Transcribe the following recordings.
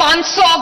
500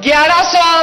1100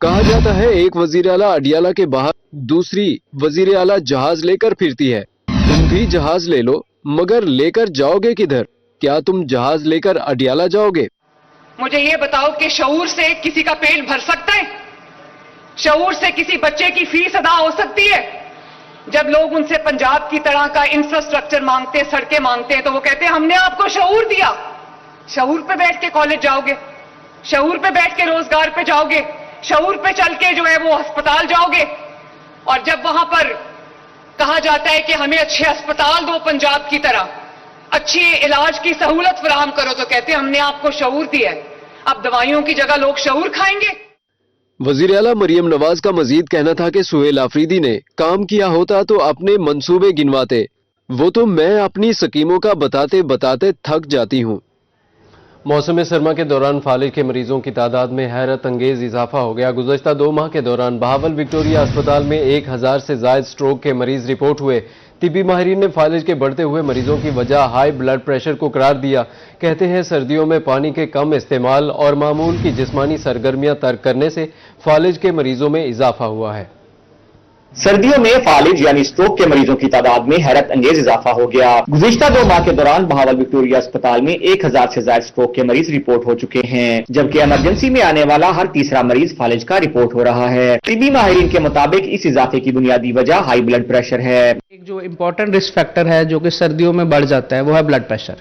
کہا جاتا ہے ایک وزیر اعلیٰ اڈیالہ کے باہر دوسری وزیر اعلیٰ جہاز لے کر پھرتی ہے. تم بھی جہاز لے لو مگر لے کر جاؤ گے کدھر؟ کیا تم جہاز لے کر اڈیالہ جاؤ گے؟ مجھے یہ بتاؤ کہ شعور سے کسی کا پیٹ بھر سکتا ہے؟ شعور سے کسی بچے کی فیس ادا ہو سکتی ہے؟ جب لوگ ان سے پنجاب کی طرح کا انفراسٹرکچر مانگتے، سڑکیں مانگتے ہیں تو وہ کہتے ہیں ہم نے آپ کو شعور دیا. شعور پہ بیٹھ کے کالج جاؤ گے، شعور پہ بیٹھ کے روزگار پہ جاؤ گے، شعور پہ چل کے جو ہے وہ ہسپتال جاؤ گے. اور جب وہاں پر کہا جاتا ہے کہ ہمیں اچھے ہسپتال دو پنجاب کی طرح، اچھی علاج کی سہولت فراہم کرو، تو کہتے ہیں ہم نے آپ کو شعور دیا ہے. اب دوائیوں کی جگہ لوگ شعور کھائیں گے. وزیر اعلیٰ مریم نواز کا مزید کہنا تھا کہ سہیل آفریدی نے کام کیا ہوتا تو اپنے منصوبے گنواتے، وہ تو میں اپنی سکیموں کا بتاتے بتاتے تھک جاتی ہوں. موسم سرما کے دوران فالج کے مریضوں کی تعداد میں حیرت انگیز اضافہ ہو گیا. گزشتہ 2 ماہ کے دوران بہاول وکٹوریہ اسپتال میں 1000 سے زائد سٹروک کے مریض رپورٹ ہوئے. طبی ماہرین نے فالج کے بڑھتے ہوئے مریضوں کی وجہ ہائی بلڈ پریشر کو قرار دیا. کہتے ہیں سردیوں میں پانی کے کم استعمال اور معمول کی جسمانی سرگرمیاں ترک کرنے سے فالج کے مریضوں میں اضافہ ہوا ہے. سردیوں میں فالج یعنی سٹروک کے مریضوں کی تعداد میں حیرت انگیز اضافہ ہو گیا. گزشتہ 2 ماہ کے دوران بہاول وکٹوریہ اسپتال میں 1000 سے زائد سٹروک کے مریض رپورٹ ہو چکے ہیں، جبکہ ایمرجنسی میں آنے والا ہر تیسرا مریض فالج کا رپورٹ ہو رہا ہے. طبی ماہرین کے مطابق اس اضافے کی بنیادی وجہ ہائی بلڈ پریشر ہے. ایک جو امپورٹنٹ رسک فیکٹر ہے جو کہ سردیوں میں بڑھ جاتا ہے وہ ہے بلڈ پریشر.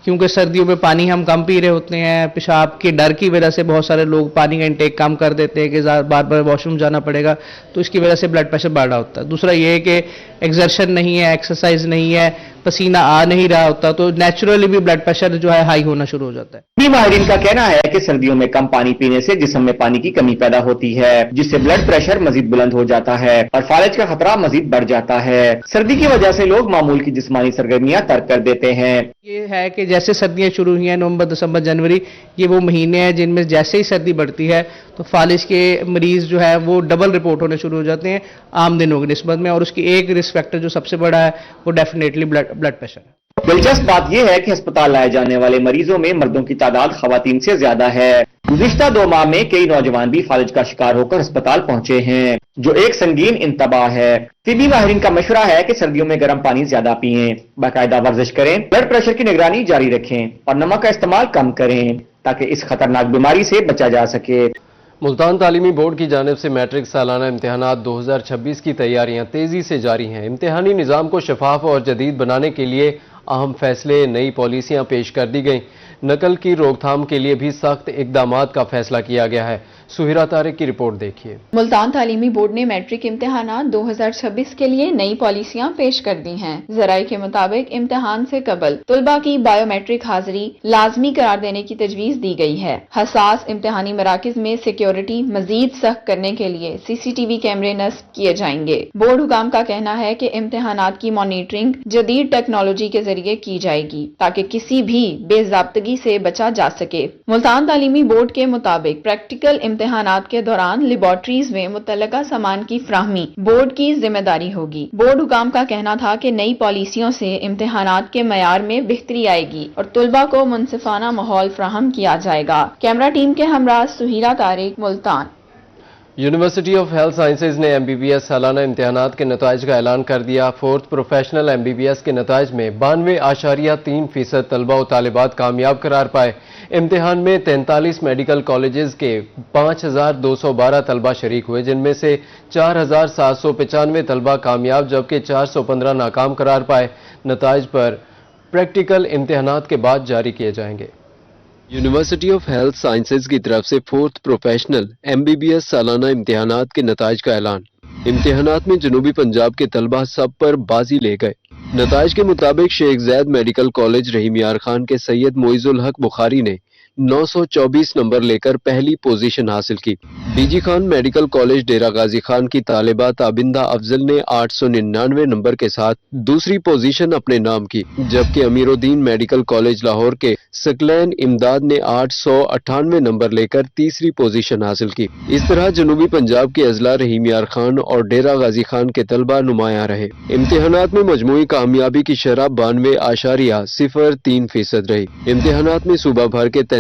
کیونکہ سردیوں میں پانی ہم کم پی رہے ہوتے ہیں، پیشاب کے ڈر کی وجہ سے بہت سارے لوگ پانی کا انٹیک کم کر دیتے ہیں کہ بار بار واش روم جانا پڑے گا، تو اس کی وجہ سے بلڈ پریشر بڑھ رہا ہوتا ہے. دوسرا یہ ہے کہ ایکسرشن نہیں ہے، ایکسرسائز نہیں ہے، پسینہ آ نہیں رہا ہوتا، تو نیچرلی بھی بلڈ پریشر جو ہے ہائی ہونا شروع ہو جاتا ہے. طبی ماہرین کا کہنا ہے کہ سردیوں میں کم پانی پینے سے جسم میں پانی کی کمی پیدا ہوتی ہے، جس سے بلڈ پریشر مزید بلند ہو جاتا ہے اور فالج کا خطرہ مزید بڑھ جاتا ہے. سردی کی وجہ سے لوگ معمول کی جسمانی سرگرمیاں ترک کر دیتے ہیں. یہ ہے کہ جیسے سردیاں شروع ہوئی ہیں نومبر، دسمبر، جنوری، یہ وہ مہینے ہیں جن میں جیسے ہی سردی بڑھتی ہے تو فالج کے مریض جو ہے وہ ڈبل رپورٹ ہونے شروع ہو جاتے ہیں عام دنوں کی نسبت میں. اور اس کی ایک رسک فیکٹر جو سب سے بڑا ہے وہ ڈیفینیٹلی بلڈ پریشر ہے. دلچسپ بات یہ ہے کہ ہسپتال لائے جانے والے مریضوں میں مردوں کی تعداد خواتین سے زیادہ ہے. گزشتہ 2 ماہ میں کئی نوجوان بھی فالج کا شکار ہو کر ہسپتال پہنچے ہیں، جو ایک سنگین انتباہ ہے. طبی ماہرین کا مشورہ ہے کہ سردیوں میں گرم پانی زیادہ پئیں، باقاعدہ ورزش کریں، بلڈ پریشر کی نگرانی جاری رکھیں اور نمک کا استعمال کم کریں تاکہ اس خطرناک بیماری سے بچا جا سکے. ملتان تعلیمی بورڈ کی جانب سے میٹرک سالانہ امتحانات 2026 کی تیاریاں تیزی سے جاری ہیں. امتحانی نظام کو شفاف اور جدید بنانے کے لیے اہم فیصلے، نئی پالیسیاں پیش کر دی گئیں. نقل کی روک تھام کے لیے بھی سخت اقدامات کا فیصلہ کیا گیا ہے. سہیرا طارق کی رپورٹ دیکھیے. ملتان تعلیمی بورڈ نے میٹرک امتحانات 2026 کے لیے نئی پالیسیاں پیش کر دی ہیں. ذرائع کے مطابق امتحان سے قبل طلبہ کی بائیو میٹرک حاضری لازمی قرار دینے کی تجویز دی گئی ہے. حساس امتحانی مراکز میں سیکیورٹی مزید سخت کرنے کے لیے CCTV کیمرے نصب کیے جائیں گے. بورڈ حکام کا کہنا ہے کہ امتحانات کی مانیٹرنگ جدید ٹیکنالوجی کے ذریعے کی جائے گی تاکہ کسی بھی بے ضابطگی سے بچا جا سکے. ملتان تعلیمی بورڈ کے مطابق پریکٹیکل امتحانات کے دوران لیبارٹریز میں متعلقہ سامان کی فراہمی بورڈ کی ذمہ داری ہوگی. بورڈ حکام کا کہنا تھا کہ نئی پالیسیوں سے امتحانات کے معیار میں بہتری آئے گی اور طلبہ کو منصفانہ ماحول فراہم کیا جائے گا. کیمرہ ٹیم کے ہمراہ Sahira Tariq, Multan. University of health sciences نے MBBS سالانہ امتحانات کے نتائج کا اعلان کر دیا. 4th پروفیشنل MBBS کے نتائج میں 92.3% طلبہ و طالبات کامیاب قرار پائے. امتحان میں 43 میڈیکل کالجز کے 5212 طلبہ شریک ہوئے، جن میں سے 4795 طلبہ کامیاب جبکہ 415 ناکام قرار پائے. نتائج پر پریکٹیکل امتحانات کے بعد جاری کیے جائیں گے. یونیورسٹی آف ہیلتھ سائنسز کی طرف سے 4th پروفیشنل MBBS سالانہ امتحانات کے نتائج کا اعلان. امتحانات میں جنوبی پنجاب کے طلبہ سب پر بازی لے گئے. نتائج کے مطابق شیخ زید میڈیکل کالج رحیم یار خان کے سید معیز الحق بخاری نے 924 نمبر لے کر پہلی پوزیشن حاصل کی. BG Khan medical college Dera Ghazi Khan کی طالبہ تابندہ افضل نے 899 نمبر کے ساتھ دوسری پوزیشن اپنے نام کی، جبکہ امیر الدین میڈیکل کالج لاہور کے سکلین امداد نے 898 نمبر لے کر تیسری پوزیشن حاصل کی. اس طرح جنوبی پنجاب کے اضلاع رحیم یار خان اور ڈیرہ غازی خان کے طلبہ نمایاں رہے. امتحانات میں مجموعی کامیابی کی شرح 92.03% رہی. امتحانات میں صوبہ بھر کے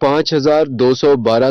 5,212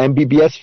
MBBS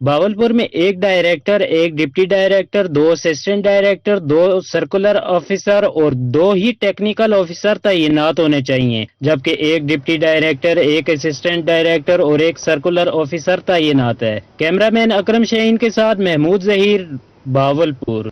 باولپور میں 1 director, 1 deputy director, 2 assistant director, 2 circular officer اور 2 ہی ٹیکنیکل آفیسر تعینات ہونے چاہیے، جبکہ 1 ڈپٹی ڈائریکٹر، 1 اسسٹنٹ ڈائریکٹر اور 1 سرکولر آفیسر تعینات ہے۔ کیمرہ مین اکرم شاہین کے ساتھ محمود ظہیر، باولپور۔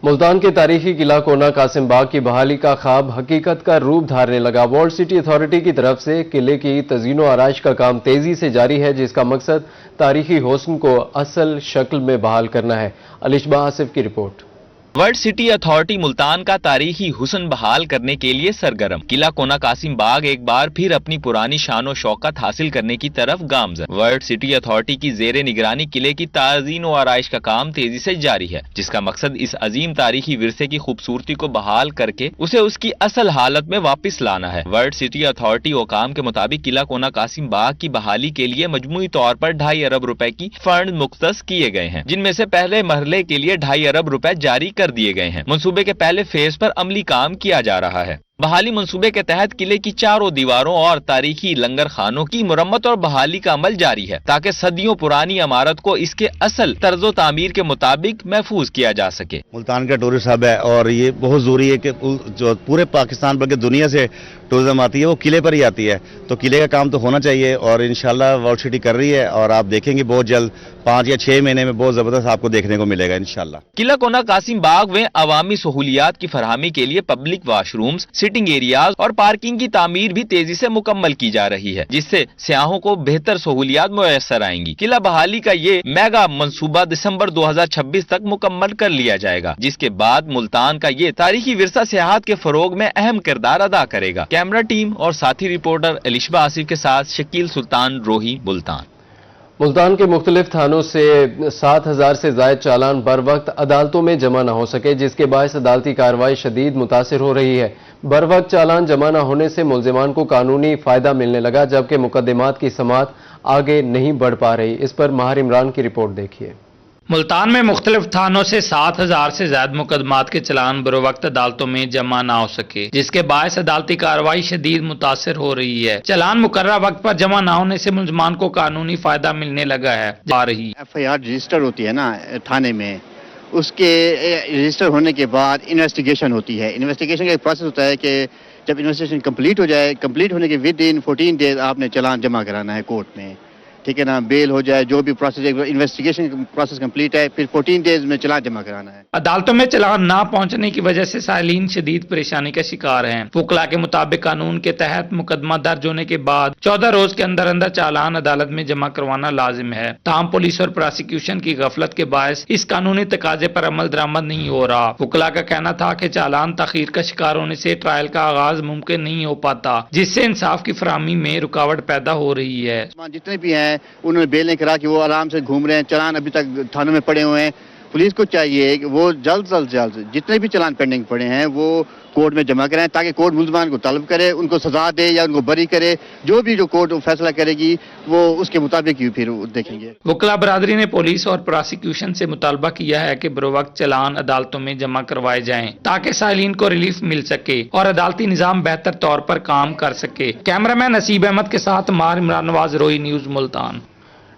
ملتان کے تاریخی قلعہ کونا قاسم باغ کی بحالی کا خواب حقیقت کا روپ دھارنے لگا۔ ورلڈ سٹی اتھارٹی کی طرف سے قلعے کی تزئین و آرائش کا کام تیزی سے جاری ہے، جس کا مقصد تاریخی حسن کو اصل شکل میں بحال کرنا ہے۔ الشبہ آصف کی report. World city authority Multan کا تاریخی حسن بحال کرنے کے لیے سرگرم۔ قلعہ کونا قاسم باغ ایک بار پھر اپنی پرانی شان و شوکت حاصل کرنے کی طرف گامزن۔ ورلڈ سٹی اتھارٹی کی زیر نگرانی قلعے کی تزئین و آرائش کا کام تیزی سے جاری ہے، جس کا مقصد اس عظیم تاریخی ورثے کی خوبصورتی کو بحال کر کے اسے اس کی اصل حالت میں واپس لانا ہے۔ ورلڈ سٹی اتھارٹی حکام کے مطابق قلعہ کونا قاسم باغ کی بحالی کے لیے مجموعی طور پر 2.5 ارب روپے کی فنڈ مختص کیے گئے ہیں، جن میں سے پہلے مرحلے کے لیے 2.5 ارب روپے جاری کر دیے گئے ہیں۔ منصوبے کے پہلے فیز پر عملی کام کیا جا رہا ہے۔ بحالی منصوبے کے تحت قلعے کی چاروں دیواروں اور تاریخی لنگر خانوں کی مرمت اور بحالی کا عمل جاری ہے، تاکہ صدیوں پرانی عمارت کو اس کے اصل طرز و تعمیر کے مطابق محفوظ کیا جا سکے۔ ملتان کا ٹورسٹ ہب ہے اور یہ بہت ضروری ہے کہ جو پورے پاکستان بلکہ دنیا سے ٹورزم آتی ہے وہ قلعے پر ہی آتی ہے، تو قلعے کا کام تو ہونا چاہیے اور انشاءاللہ ورلڈ سٹی کر رہی ہے اور آپ دیکھیں گے بہت جلد 5 یا 6 مہینے میں بہت زبردست آپ کو دیکھنے کو ملے گا انشاءاللہ۔ قلعہ کونا قاسم باغ میں عوامی سہولیات کی فراہمی کے لیے public wash rooms, sitting areas اور پارکنگ کی تعمیر بھی تیزی سے مکمل کی جا رہی ہے، جس سے سیاحوں کو بہتر سہولیات میسر آئیں گی۔ قلعہ بحالی کا یہ میگا منصوبہ دسمبر 2026 تک مکمل کر لیا جائے گا، جس کے بعد ملتان کا یہ تاریخی ورثہ سیاحت کے فروغ میں اہم کردار ادا کرے گا۔ کیمرہ ٹیم اور ساتھی رپورٹر الشبہ آصف کے ساتھ شکیل سلطان، روہی، ملتان۔ ملتان کے مختلف تھانوں سے 7,000 سے زائد چالان بر وقت عدالتوں میں جمع نہ ہو سکے، جس کے باعث عدالتی کارروائی شدید متاثر ہو رہی ہے۔ بر وقت چالان جمع نہ ہونے سے ملزمان کو قانونی فائدہ ملنے لگا، جبکہ مقدمات کی سماعت آگے نہیں بڑھ پا رہی۔ اس پر ماہر عمران کی رپورٹ دیکھیے۔ ملتان میں مختلف تھانوں سے 7,000 سے زائد مقدمات کے چلان بروقت عدالتوں میں جمع نہ ہو سکے، جس کے باعث عدالتی کارروائی شدید متاثر ہو رہی ہے۔ چلان مقررہ وقت پر جمع نہ ہونے سے ملزمان کو قانونی فائدہ ملنے لگا ہے۔ FIR رجسٹر ہوتی ہے نا تھانے میں، اس کے رجسٹر ہونے کے بعد انویسٹیگیشن ہوتی ہے۔ انویسٹیگیشن کا ایک پروسیس ہوتا ہے کہ جب انویسٹیگیشن کمپلیٹ ہو جائے، کمپلیٹ ہونے کے ود ان 14 ڈیز آپ نے چلان جمع کرانا ہے کورٹ میں، ٹھیک ہے نا، بیل ہو جائے جو بھی پروسیس، انویسٹیگیشن پروسیس کمپلیٹ ہے، پھر 14 ڈیز میں چلان جمع کرانا ہے۔ عدالتوں میں چلان نہ پہنچنے کی وجہ سے سائلین شدید پریشانی کا شکار ہیں۔ وکلاء کے مطابق قانون کے تحت مقدمہ درج ہونے کے بعد 14 روز کے اندر اندر چالان عدالت میں جمع کروانا لازم ہے، تاہم پولیس اور پراسیکیوشن کی غفلت کے باعث اس قانونی تقاضے پر عمل درآمد نہیں ہو رہا۔ وکلاء کا کہنا تھا کہ چالان تاخیر کا شکار ہونے سے ٹرائل کا آغاز ممکن نہیں ہو پاتا، جس سے انصاف کی فراہمی میں رکاوٹ پیدا ہو رہی ہے۔ جتنے بھی ہیں انہوں نے بیل کرا کہ وہ آرام سے گھوم رہے ہیں، چلان ابھی تک تھانوں میں پڑے ہوئے ہیں۔ پولیس کو چاہیے کہ وہ جلد سے جلد جتنے بھی چلان پینڈنگ پڑے ہیں وہ کورٹ میں جمع کریں، تاکہ کورٹ ملزمان کو طلب کرے، ان کو سزا دے یا ان کو بری کرے، جو بھی جو کورٹ فیصلہ کرے گی وہ اس کے مطابق ہی پھر دیکھیں گے۔ وکلاء برادری نے پولیس اور پراسیکیوشن سے مطالبہ کیا ہے کہ بروقت چلان عدالتوں میں جمع کروائے جائیں، تاکہ سائلین کو ریلیف مل سکے اور عدالتی نظام بہتر طور پر کام کر سکے۔ کیمرہ مین نصیب احمد کے ساتھ ماہر عمران نواز، روئی نیوز، ملتان۔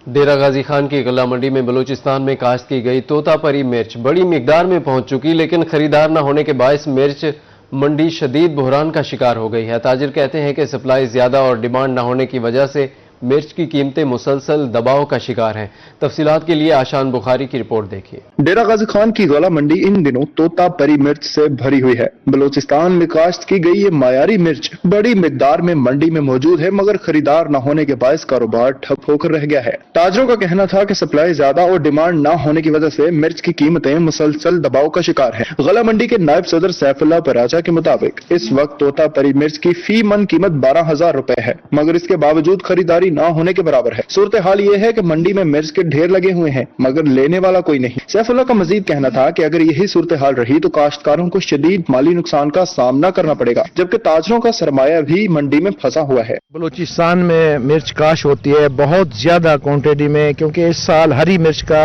ڈیرہ غازی خان کی غلہ منڈی میں بلوچستان میں کاشت کی گئی طوطا پری مرچ بڑی مقدار میں پہنچ چکی، لیکن خریدار نہ ہونے کے باعث مرچ منڈی شدید بحران کا شکار ہو گئی ہے۔ تاجر کہتے ہیں کہ سپلائی زیادہ اور ڈیمانڈ نہ ہونے کی وجہ سے مرچ کی قیمتیں مسلسل دباؤ کا شکار ہیں۔ تفصیلات کے لیے آشان بخاری کی رپورٹ دیکھیے۔ ڈیرہ غازی خان کی غلہ منڈی ان دنوں طوطا پری مرچ سے بھری ہوئی ہے۔ بلوچستان میں کاشت کی گئی یہ معیاری مرچ بڑی مقدار میں منڈی میں موجود ہے، مگر خریدار نہ ہونے کے باعث کاروبار ٹھپ ہو کر رہ گیا ہے۔ تاجروں کا کہنا تھا کہ سپلائی زیادہ اور ڈیمانڈ نہ ہونے کی وجہ سے مرچ کی قیمتیں مسلسل دباؤ کا شکار ہیں۔ غلہ منڈی کے نائب صدر سیف اللہ پراچا کے مطابق اس وقت طوطا پری مرچ کی فی من قیمت 12,000 روپے ہے، مگر اس کے باوجود خریداری نہ ہونے کے برابر ہے۔ صورتحال یہ ہے کہ منڈی میں مرچ کے ڈھیر لگے ہوئے ہیں، مگر لینے والا کوئی نہیں۔ سیف اللہ کا مزید کہنا تھا کہ اگر یہی صورتحال رہی تو کاشتکاروں کو شدید مالی نقصان کا سامنا کرنا پڑے گا، جبکہ تاجروں کا سرمایہ بھی منڈی میں پھنسا ہوا ہے۔ بلوچستان میں مرچ کاشت ہوتی ہے بہت زیادہ کوانٹٹی میں، کیونکہ اس سال ہری مرچ کا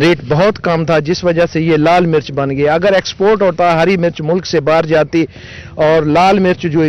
ریٹ بہت کم تھا، جس وجہ سے یہ لال مرچ بن گئی۔ اگر ایکسپورٹ ہوتا ہری مرچ ملک سے باہر جاتی اور لال مرچ جو